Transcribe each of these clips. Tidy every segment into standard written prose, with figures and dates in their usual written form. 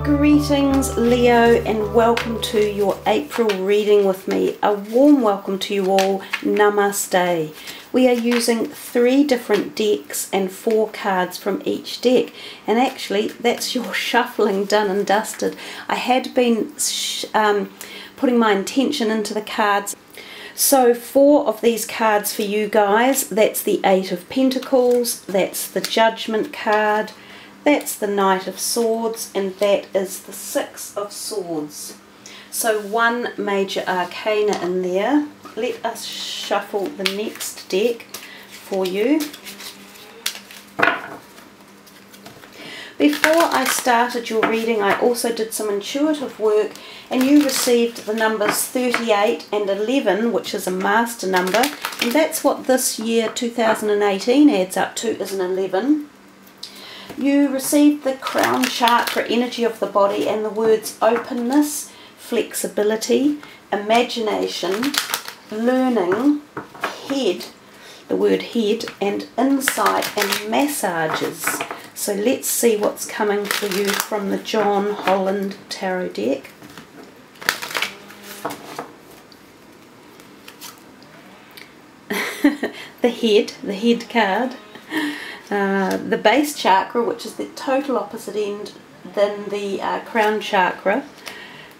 Greetings Leo, and welcome to your April reading with me. A warm welcome to you all. Namaste. We are using 3 different decks and 4 cards from each deck, and actually that's your shuffling done and dusted. I had been putting my intention into the cards. So 4 of these cards for you guys. That's the 8 of Pentacles, that's the Judgment card, that's the Knight of Swords, and that is the 6 of Swords. So 1 major arcana in there. Let us shuffle the next deck for you. Before I started your reading, I also did some intuitive work, and you received the numbers 38 and 11, which is a master number, and that's what this year 2018 adds up to, is an 11. You received the crown chakra energy of the body and the words openness, flexibility, imagination, learning, head, the word head, and insight and massages. So let's see what's coming for you from the John Holland Tarot deck. the head card. The base chakra, which is the total opposite end than the crown chakra.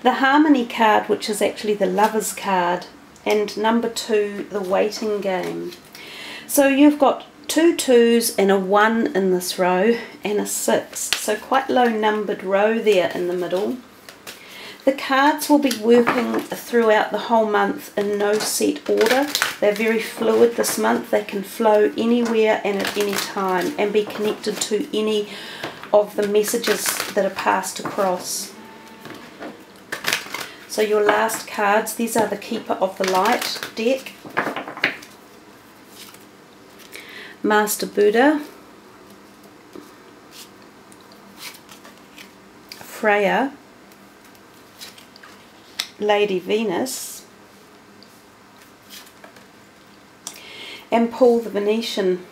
The harmony card, which is actually the lover's card. And number 2, the waiting game. So you've got 2 2s and a 1 in this row, and a 6. So quite low numbered row there in the middle. The cards will be working throughout the whole month in no set order. They're very fluid this month. They can flow anywhere and at any time and be connected to any of the messages that are passed across. So your last cards, these are the Keeper of the Light deck, Master Buddha, Freya, Lady Venus, and Paul the Venetian.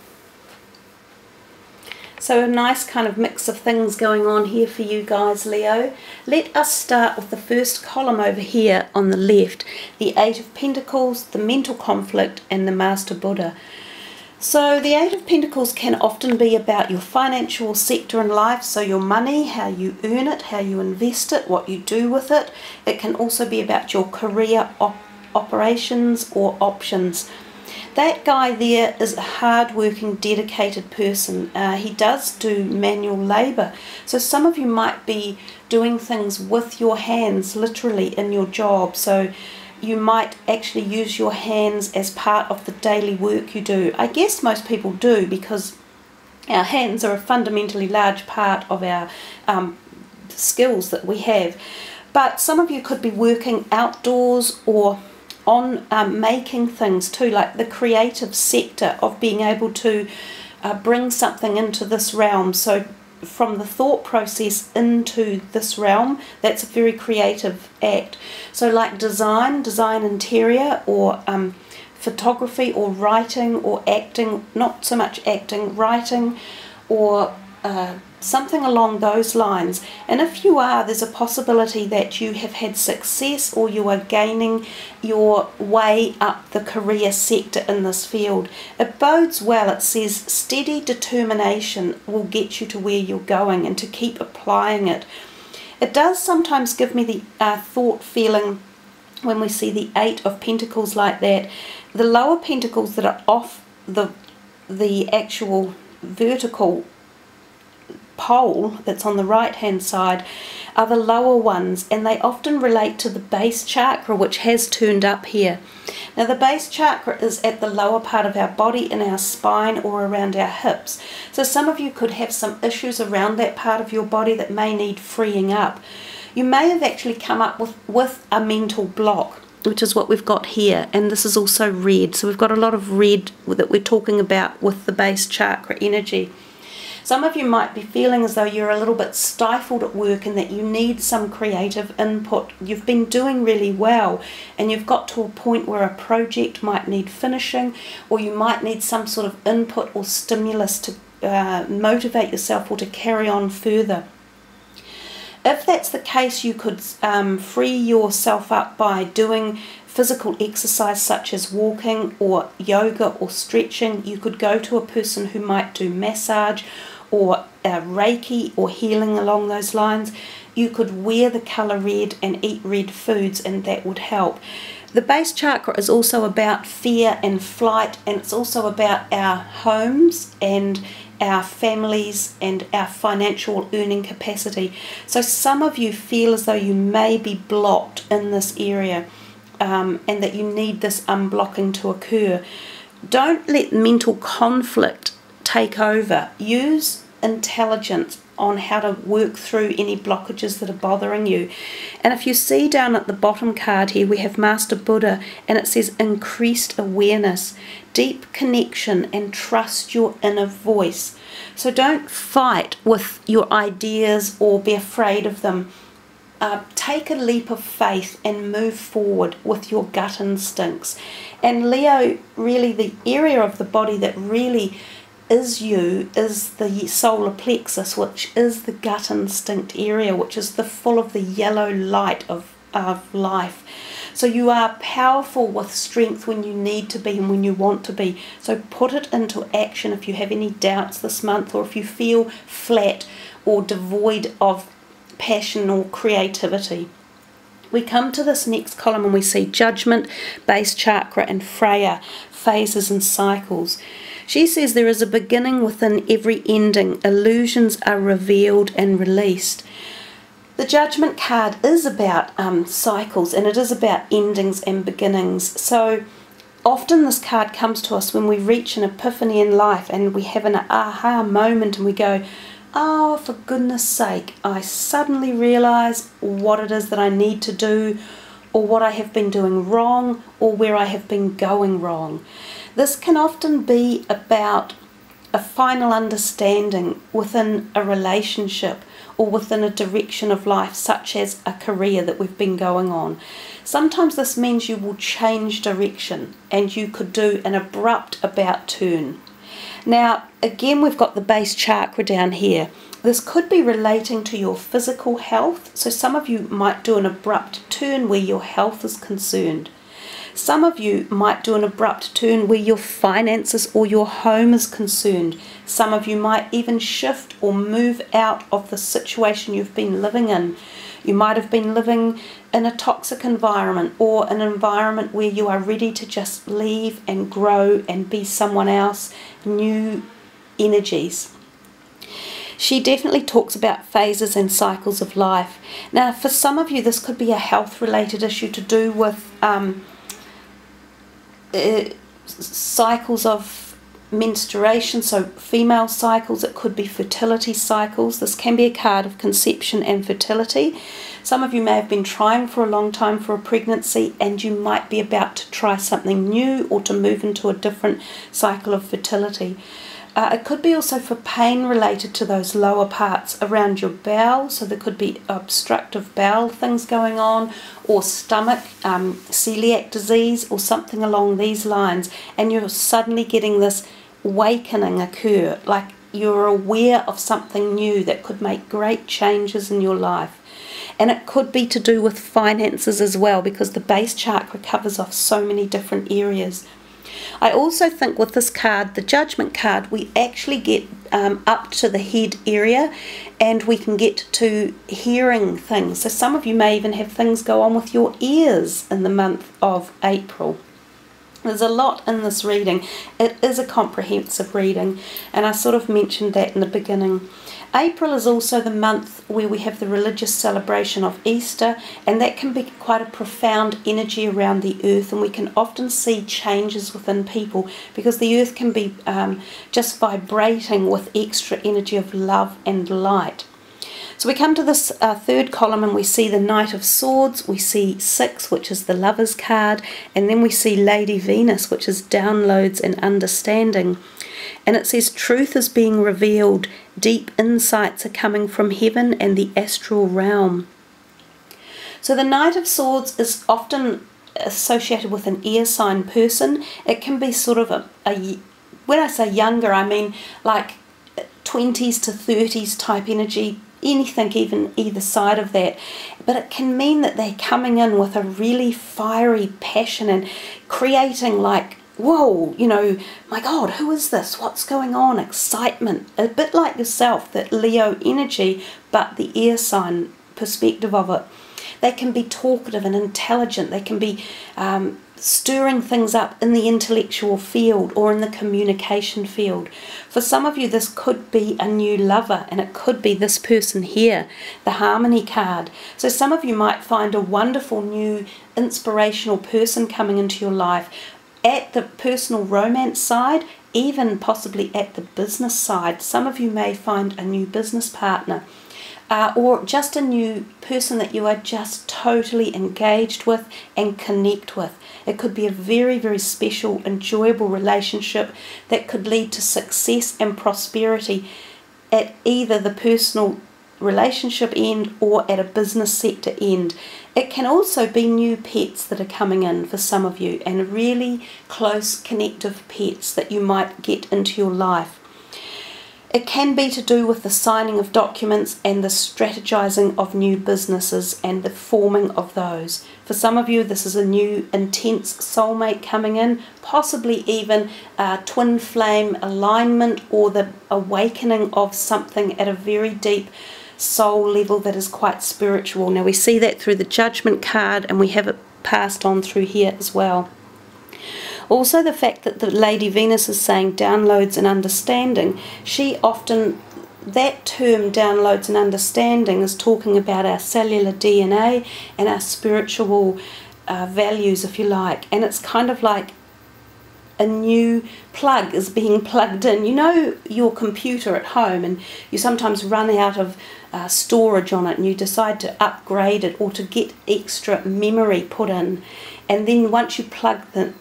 So a nice kind of mix of things going on here for you guys, Leo. Let us start with the first column over here on the left, the 8 of Pentacles, the mental conflict, and the Master Buddha. So the 8 of Pentacles can often be about your financial sector in life, so your money, how you earn it, how you invest it, what you do with it. It can also be about your career operations or options. That guy there is a hard-working, dedicated person. He does do manual labour. So some of you might be doing things with your hands, literally, in your job. So you might actually use your hands as part of the daily work you do. I guess most people do, because our hands are a fundamentally large part of our skills that we have. But some of you could be working outdoors or on making things too, like the creative sector of being able to bring something into this realm. So from the thought process into this realm, that's a very creative act. So like design interior, or photography, or writing, or acting, not so much acting, writing, or something along those lines. And if you are, there's a possibility that you have had success, or you are gaining your way up the career sector in this field. It bodes well. It says steady determination will get you to where you're going, and to keep applying it. It does sometimes give me the thought feeling when we see the 8 of Pentacles like that. The lower pentacles that are off the actual vertical pole that's on the right hand side are the lower ones, and they often relate to the base chakra, which has turned up here. Now the base chakra is at the lower part of our body, in our spine or around our hips. So some of you could have some issues around that part of your body that may need freeing up. You may have actually come up with a mental block, which is what we've got here, and this is also red. So we've got a lot of red that we're talking about with the base chakra energy. Some of you might be feeling as though you're a little bit stifled at work, and that you need some creative input. You've been doing really well, and you've got to a point where a project might need finishing, or you might need some sort of input or stimulus to motivate yourself or to carry on further. If that's the case, you could free yourself up by doing physical exercise such as walking or yoga or stretching. You could go to a person who might do massage or Reiki or healing along those lines. You could wear the colour red and eat red foods, and that would help. The base chakra is also about fear and flight, and it's also about our homes and our families and our financial earning capacity. So some of you feel as though you may be blocked in this area, and that you need this unblocking to occur. Don't let mental conflict take over. Use intelligence on how to work through any blockages that are bothering you. And if you see down at the bottom card here, we have Master Buddha, and it says increased awareness, deep connection, and trust your inner voice. So don't fight with your ideas or be afraid of them. Take a leap of faith and move forward with your gut instincts. And Leo, really the area of the body that really is you is the solar plexus, which is the gut instinct area, which is the full of the yellow light of life. So you are powerful with strength when you need to be and when you want to be. So put it into action if you have any doubts this month, or if you feel flat or devoid of passion or creativity. We come to this next column and we see Judgment, Base Chakra, and Freya, phases and cycles. She says there is a beginning within every ending. Illusions are revealed and released. The Judgment card is about cycles, and it is about endings and beginnings. So often this card comes to us when we reach an epiphany in life and we have an aha moment and we go, oh, for goodness sake, I suddenly realise what it is that I need to do, or what I have been doing wrong, or where I have been going wrong. This can often be about a final understanding within a relationship or within a direction of life, such as a career that we've been going on. Sometimes this means you will change direction and you could do an abrupt about turn. Now, again, we've got the base chakra down here. This could be relating to your physical health. So some of you might do an abrupt turn where your health is concerned. Some of you might do an abrupt turn where your finances or your home is concerned. Some of you might even shift or move out of the situation you've been living in. You might have been living in a toxic environment, or an environment where you are ready to just leave and grow and be someone else, new energies. She definitely talks about phases and cycles of life. Now, for some of you, this could be a health-related issue to do with cycles of menstruation, so female cycles. It could be fertility cycles. This can be a card of conception and fertility. Some of you may have been trying for a long time for a pregnancy, and you might be about to try something new or to move into a different cycle of fertility. It could be also for pain related to those lower parts around your bowel, so there could be obstructive bowel things going on, or stomach, celiac disease, or something along these lines, and you're suddenly getting this awakening occur, like you're aware of something new that could make great changes in your life. And it could be to do with finances as well, because the base chakra covers off so many different areas. I also think with this card, the Judgment card, we actually get up to the head area, and we can get to hearing things. So some of you may even have things go on with your ears in the month of April. There's a lot in this reading. It is a comprehensive reading, and I sort of mentioned that in the beginning. April is also the month where we have the religious celebration of Easter, and that can be quite a profound energy around the earth, and we can often see changes within people because the earth can be just vibrating with extra energy of love and light. So we come to this third column and we see the Knight of Swords, we see 6, which is the Lover's card, and then we see Lady Venus, which is downloads and understanding. And it says truth is being revealed, deep insights are coming from heaven and the astral realm. So the Knight of Swords is often associated with an air sign person. It can be sort of when I say younger, I mean like 20s to 30s type energy, anything even either side of that. But it can mean that they're coming in with a really fiery passion and creating like, whoa, you know, my God, who is this? What's going on? Excitement. A bit like yourself, that Leo energy, but the air sign perspective of it. They can be talkative and intelligent. They can be stirring things up in the intellectual field or in the communication field. For some of you, this could be a new lover, and it could be this person here, the Harmony card. So some of you might find a wonderful new inspirational person coming into your life at the personal romance side, even possibly at the business side. Some of you may find a new business partner. Or just a new person that you are just totally engaged with and connect with. It could be a very, very special, enjoyable relationship that could lead to success and prosperity at either the personal relationship end or at a business sector end. It can also be new pets that are coming in for some of you, and really close connective pets that you might get into your life. It can be to do with the signing of documents and the strategizing of new businesses and the forming of those. For some of you, this is a new intense soulmate coming in, possibly even a twin flame alignment or the awakening of something at a very deep soul level that is quite spiritual. Now we see that through the Judgment card, and we have it passed on through here as well. Also the fact that the Lady Venus is saying downloads and understanding, she often, that term downloads and understanding is talking about our cellular DNA and our spiritual values, if you like. And it's kind of like a new plug is being plugged in. You know your computer at home, and you sometimes run out of storage on it, and you decide to upgrade it or to get extra memory put in. And then once you plug the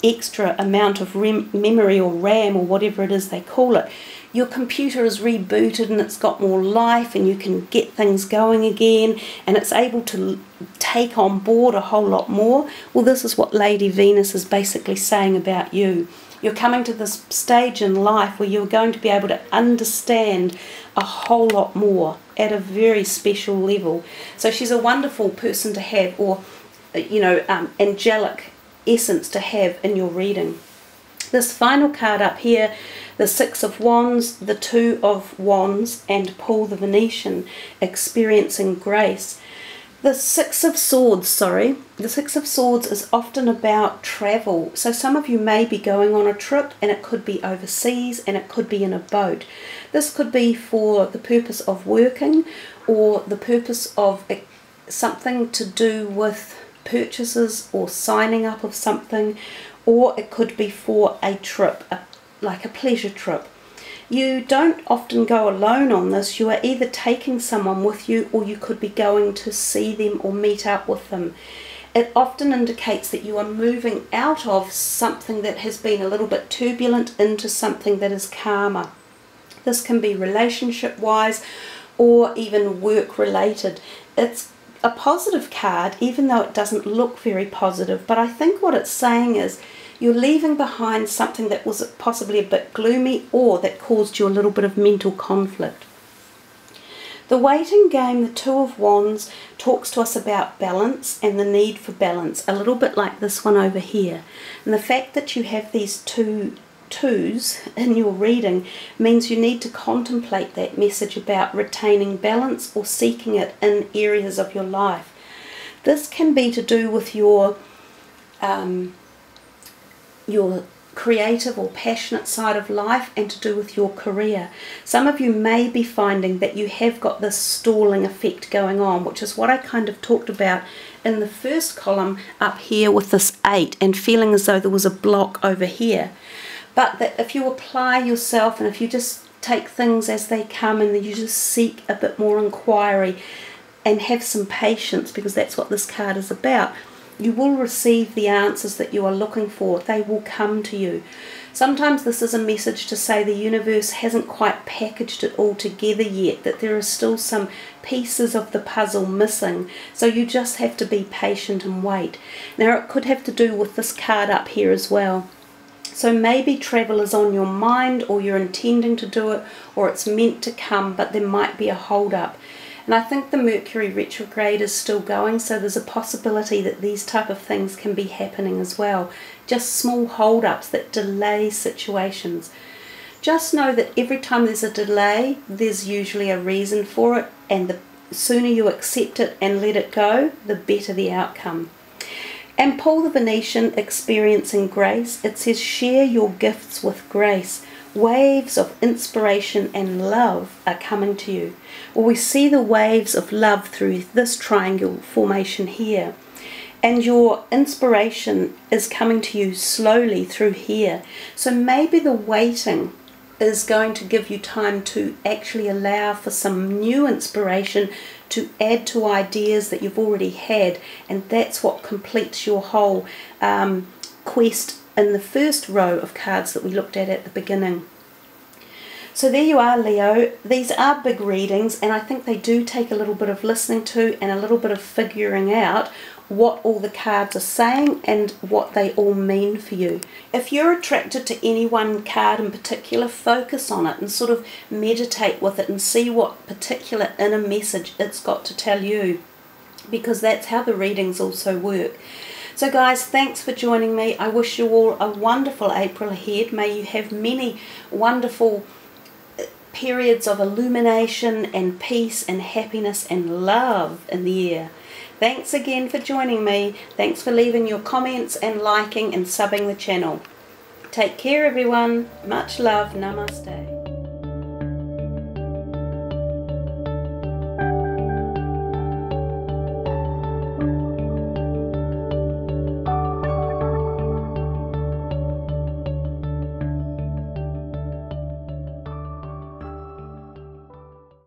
extra amount of memory or RAM or whatever it is they call it, your computer is rebooted and it's got more life, and you can get things going again, and it's able to take on board a whole lot more. Well, this is what Lady Venus is basically saying about you. You're coming to this stage in life where you're going to be able to understand a whole lot more at a very special level. So she's a wonderful person to have, or you know, angelic essence to have in your reading. This final card up here, the Six of Wands, the Two of Wands, and Paul the Venetian, experiencing grace. The Six of Swords, the Six of Swords is often about travel. So some of you may be going on a trip, and it could be overseas, and it could be in a boat. This could be for the purpose of working, or the purpose of something to do with purchases or signing up of something, or it could be for a trip, like a pleasure trip. You don't often go alone on this. You are either taking someone with you, or you could be going to see them or meet up with them. It often indicates that you are moving out of something that has been a little bit turbulent into something that is calmer. This can be relationship wise or even work related. It's a positive card, even though it doesn't look very positive, but I think what it's saying is you're leaving behind something that was possibly a bit gloomy, or that caused you a little bit of mental conflict. The waiting game, the Two of Wands, talks to us about balance and the need for balance, a little bit like this one over here. And the fact that you have these two twos in your reading means you need to contemplate that message about retaining balance or seeking it in areas of your life. This can be to do with your creative or passionate side of life, and to do with your career. Some of you may be finding that you have got this stalling effect going on, which is what I kind of talked about in the first column up here with this 8, and feeling as though there was a block over here. But that if you apply yourself, and if you just take things as they come, and you just seek a bit more inquiry and have some patience, because that's what this card is about, you will receive the answers that you are looking for. They will come to you. Sometimes this is a message to say the universe hasn't quite packaged it all together yet, that there are still some pieces of the puzzle missing. So you just have to be patient and wait. Now it could have to do with this card up here as well. So maybe travel is on your mind, or you're intending to do it, or it's meant to come, but there might be a hold up. And I think the Mercury retrograde is still going, so there's a possibility that these type of things can be happening as well. Just small hold ups that delay situations. Just know that every time there's a delay, there's usually a reason for it, and the sooner you accept it and let it go, the better the outcome. And Paul the Venetian, experiencing grace, it says, share your gifts with grace. Waves of inspiration and love are coming to you. Well, we see the waves of love through this triangle formation here. And your inspiration is coming to you slowly through here. So maybe the waiting is going to give you time to actually allow for some new inspiration to add to ideas that you've already had, and that's what completes your whole quest in the first row of cards that we looked at the beginning. So there you are, Leo. These are big readings, and I think they do take a little bit of listening to and a little bit of figuring out what all the cards are saying and what they all mean for you. If you're attracted to any one card in particular, focus on it and sort of meditate with it and see what particular inner message it's got to tell you, because that's how the readings also work. So guys, thanks for joining me. I wish you all a wonderful April ahead. May you have many wonderful periods of illumination and peace and happiness and love in the year. Thanks again for joining me. Thanks for leaving your comments and liking and subbing the channel. Take care, everyone. Much love. Namaste.